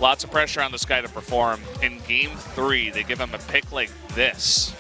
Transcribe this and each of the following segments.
Lots of pressure on this guy to perform. In game 3, they give him a pick like this.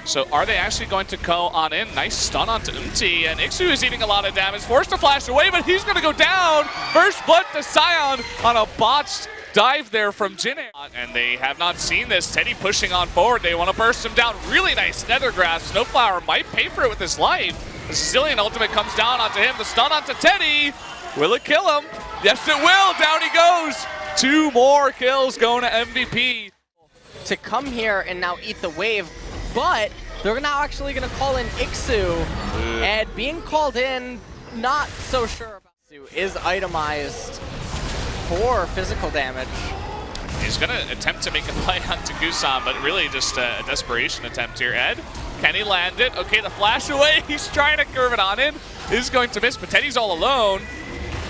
So are they actually going to go on in? Nice stun onto Umti, and Ixu is eating a lot of damage. Forced to flash away, but he's going to go down. First blood to Sion on a botched dive there from Jinne. And they have not seen this. Teddy pushing on forward. They want to burst him down. Really nice nether grasp. Snowflower might pay for it with his life. The Sicilian ultimate comes down onto him. The stun onto Teddy. Will it kill him? Yes, it will. Down he goes. 2 more kills going to MVP. To come here and now eat the wave, but they're now actually going to call in Ixu. And being called in, not so sure about Ixu, is itemized for physical damage. He's going to attempt to make a play on Takusan, but really just a desperation attempt here. Ed, can he land it? Okay, the flash away. He's trying to curve it on in. Is going to miss, but Teddy's all alone.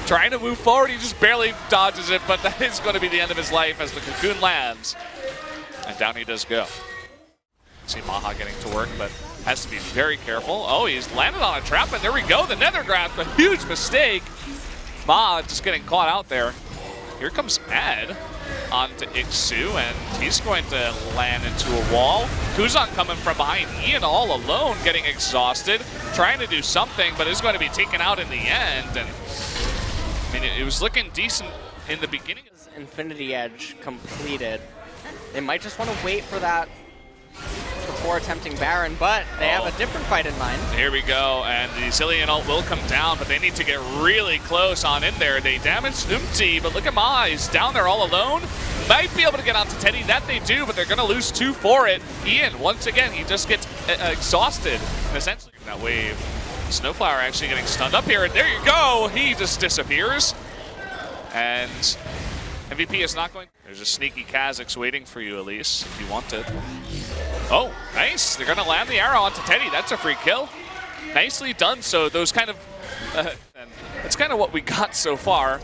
Trying to move forward, he just barely dodges it, but that is going to be the end of his life as the cocoon lands. And down he does go. See Maha getting to work, but has to be very careful. Oh, he's landed on a trap, and there we go. The nether grasp, a huge mistake. Maha just getting caught out there. Here comes Ed onto Ixu, and he's going to land into a wall. Kuzan coming from behind Ian all alone, getting exhausted, trying to do something, but is going to be taken out in the end. And I mean, it was looking decent in the beginning. Infinity Edge completed. They might just want to wait for that before attempting Baron, but they have a different fight in mind. Here we go, and the Zillion ult will come down, but they need to get really close on in there. They damaged Umti, but look at Ma, he's down there all alone. Might be able to get onto Teddy, that they do, but they're going to lose 2 for it. Ian, once again, he just gets exhausted, and essentially that wave. Snowflower actually getting stunned up here, and there you go, he just disappears. And MVP is not going. There's a sneaky Kha'Zix waiting for you, Elise, if you want it. Oh, nice. They're going to land the arrow onto Teddy. That's a free kill. Nicely done. So those kind of, and that's kind of what we got so far.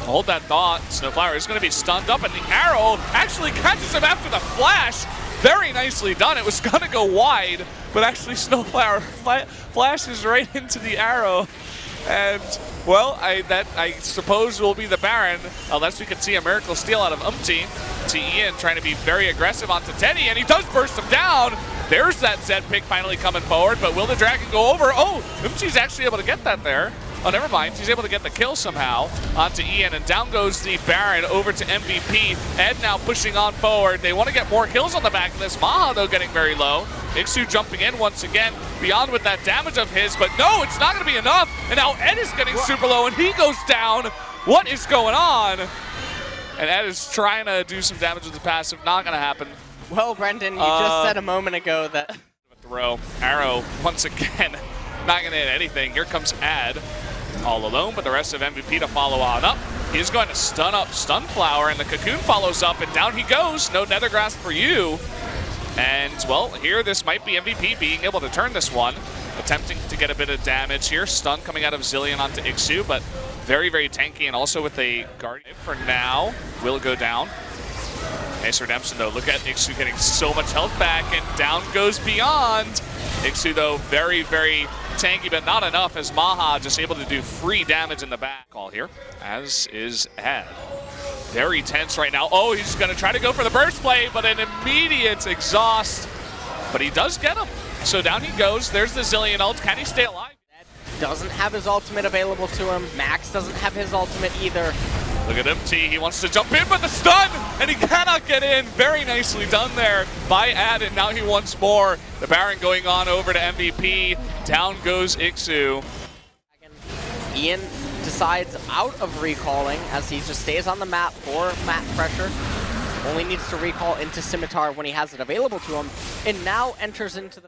Hold that thought. Snowflower is going to be stunned up, and the arrow actually catches him after the flash. Very nicely done. It was going to go wide, but actually Snowflower flashes right into the arrow. And, well, I suppose will be the Baron, unless we can see a miracle steal out of Umti. To Ian trying to be very aggressive onto Teddy, and he does burst him down. There's that Zed pick finally coming forward, but will the Dragon go over? Oh, Umti's actually able to get that there. Oh, never mind. He's able to get the kill somehow onto Ian, and down goes the Baron over to MVP. Ed now pushing on forward. They want to get more kills on the back of this. Maha, though, getting very low. Ixu jumping in once again, beyond with that damage of his, but no, it's not going to be enough. And now Ed is getting super low, and he goes down. What is going on? And Ed is trying to do some damage with the passive. Not going to happen. Well, Brendan, you just said a moment ago that... Throw. Arrow, once again, not going to hit anything. Here comes Ad, all alone, but the rest of MVP to follow on up. He's going to stun up Stunflower, and the Cocoon follows up, and down he goes. No Nether Grasp for you. And, well, here this might be MVP being able to turn this one. Attempting to get a bit of damage here. Stun coming out of Zillion onto Ixu, but very, very tanky, and also with a Guardian for now. Will go down. Nice redemption, though. Look at Ixu getting so much health back, and down goes Beyond. Ixu, though, very, very tanky, but not enough, as Maha just able to do free damage in the back. Call here, as is Ad. Very tense right now. Oh, he's going to try to go for the burst play, but an immediate exhaust. But he does get him. So down he goes. There's the Zillion ult. Can he stay alive? Doesn't have his ultimate available to him. Max doesn't have his ultimate either. Look at MT. He wants to jump in, but the stun, and he cannot get in. Very nicely done there by Ad, and now he wants more. The Baron going on over to MVP. Down goes Ixu. Ian decides out of recalling as he just stays on the map for map pressure. Only needs to recall into Scimitar when he has it available to him, and now enters into the...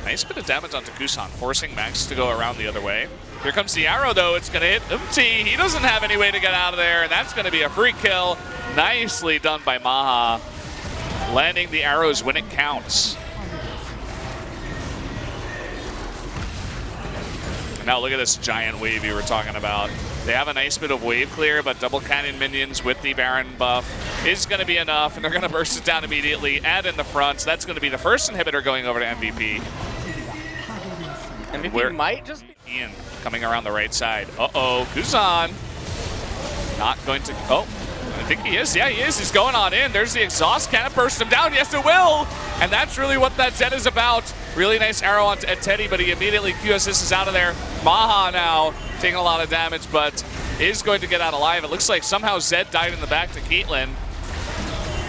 Nice bit of damage onto Kusan, forcing Max to go around the other way. Here comes the arrow, though. It's going to hit Umti. He doesn't have any way to get out of there, and that's going to be a free kill. Nicely done by Maha. Landing the arrows when it counts. And now look at this giant wave you were talking about. They have a nice bit of wave clear, but double cannon minions with the Baron buff is going to be enough, and they're going to burst it down immediately. Add in the front, so that's going to be the first inhibitor going over to MVP. MVP might just be... Ian coming around the right side. Uh-oh, Kazan. Not going to, oh, I think he is. Yeah, he is. He's going on in. There's the exhaust. Can it burst him down? Yes, it will. And that's really what that Zed is about. Really nice arrow on Teddy, but he immediately QSS is out of there. Maha now taking a lot of damage, but is going to get out alive. It looks like somehow Zed died in the back to Caitlyn.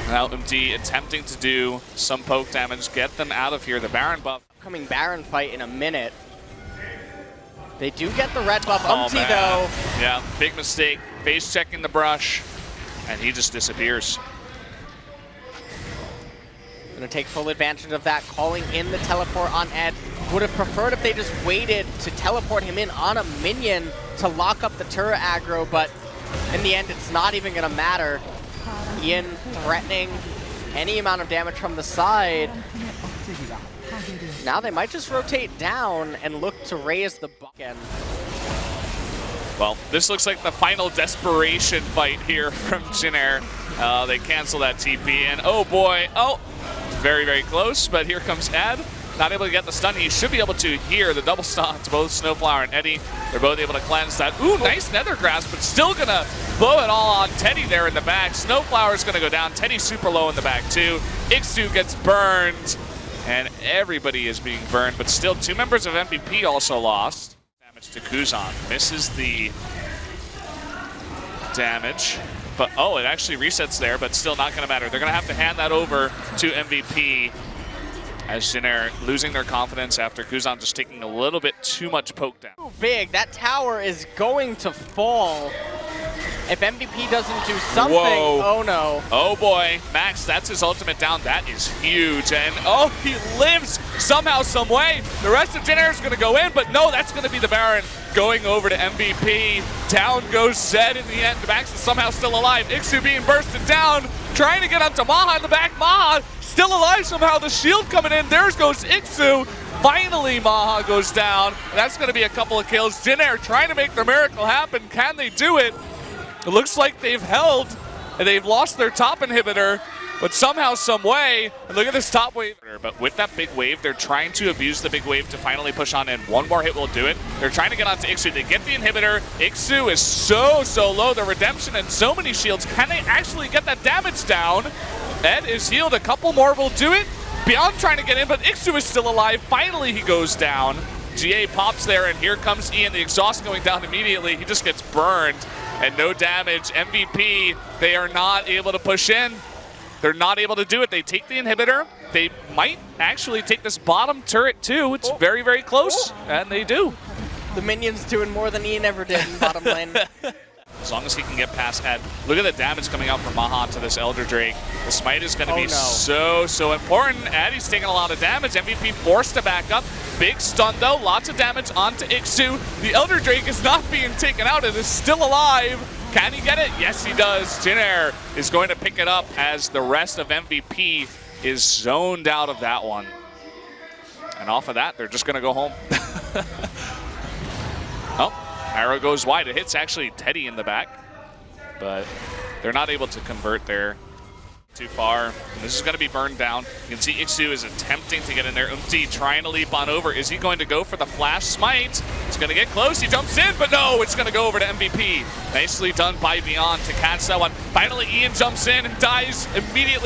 Now MD attempting to do some poke damage, get them out of here. The Baron buff. Coming Baron fight in a minute. They do get the red buff. Though. Yeah, big mistake. Face checking the brush, and he just disappears. Gonna take full advantage of that, calling in the teleport on Ed. Would have preferred if they just waited to teleport him in on a minion to lock up the turret aggro, but in the end, it's not even gonna matter. Ian threatening any amount of damage from the side. Now they might just rotate down and look to raise the buck again. Well, this looks like the final desperation fight here from Jinair. They cancel that TP, and oh boy, oh, very, very close, but here comes Ed. Not able to get the stun. He should be able to hear the double stun to both Snowflower and Eddie. They're both able to cleanse that. Ooh, nice Nether Grasp, but still gonna blow it all on Teddy there in the back. Snowflower's gonna go down. Teddy's super low in the back too. Ixu gets burned, and everybody is being burned, but still 2 members of MVP also lost. Damage to Kuzan. Misses the damage, but oh, it actually resets there, but still not gonna matter. They're gonna have to hand that over to MVP. As Jinair losing their confidence after Kuzan just taking a little bit too much poke down. Too big. That tower is going to fall if MVP doesn't do something. Whoa. Oh no. Oh boy, Max, that's his ultimate down. That is huge. And oh, he lives somehow, some way. The rest of Jinair is gonna go in, but no, that's gonna be the Baron going over to MVP. Down goes Zed in the end. Max is somehow still alive. Ixu being bursted down, trying to get onto Maha in the back. Maha still alive somehow. The shield coming in. There goes Ixu. Finally, Maha goes down. That's going to be a couple of kills. Jinair trying to make their miracle happen. Can they do it? It looks like they've held, and they've lost their top inhibitor, but somehow, some way, and look at this top wave. But with that big wave, they're trying to abuse the big wave to finally push on in. One more hit will do it. They're trying to get onto Ixu. They get the inhibitor. Ixu is so low. The redemption and so many shields. Can they actually get that damage down? Ed is healed. A couple more will do it. Beyond trying to get in, but Ixu is still alive. Finally, he goes down. GA pops there, and here comes Ian. The exhaust going down immediately. He just gets burned, and no damage. MVP, they are not able to push in. They're not able to do it. They take the inhibitor. They might actually take this bottom turret too. It's very, very close, and they do. The minions doing more than Ian ever did in bottom lane. As long as he can get past Ed. Look at the damage coming out from Maha to this Elder Drake. The smite is going to be so important. Eddie's taking a lot of damage. MVP forced to back up. Big stun though. Lots of damage onto Ixu. The Elder Drake is not being taken out. It is still alive. Can he get it? Yes, he does. Jinair is going to pick it up as the rest of MVP is zoned out of that one. And off of that, they're just going to go home. Oh. Arrow goes wide. It hits actually Teddy in the back, but they're not able to convert there. Too far. And this is going to be burned down. You can see Ixu is attempting to get in there. Trying to leap on over. Is he going to go for the flash smite? It's going to get close. He jumps in, but no, it's going to go over to MVP. Nicely done by Beyond to catch that one. Finally, Ian jumps in and dies immediately.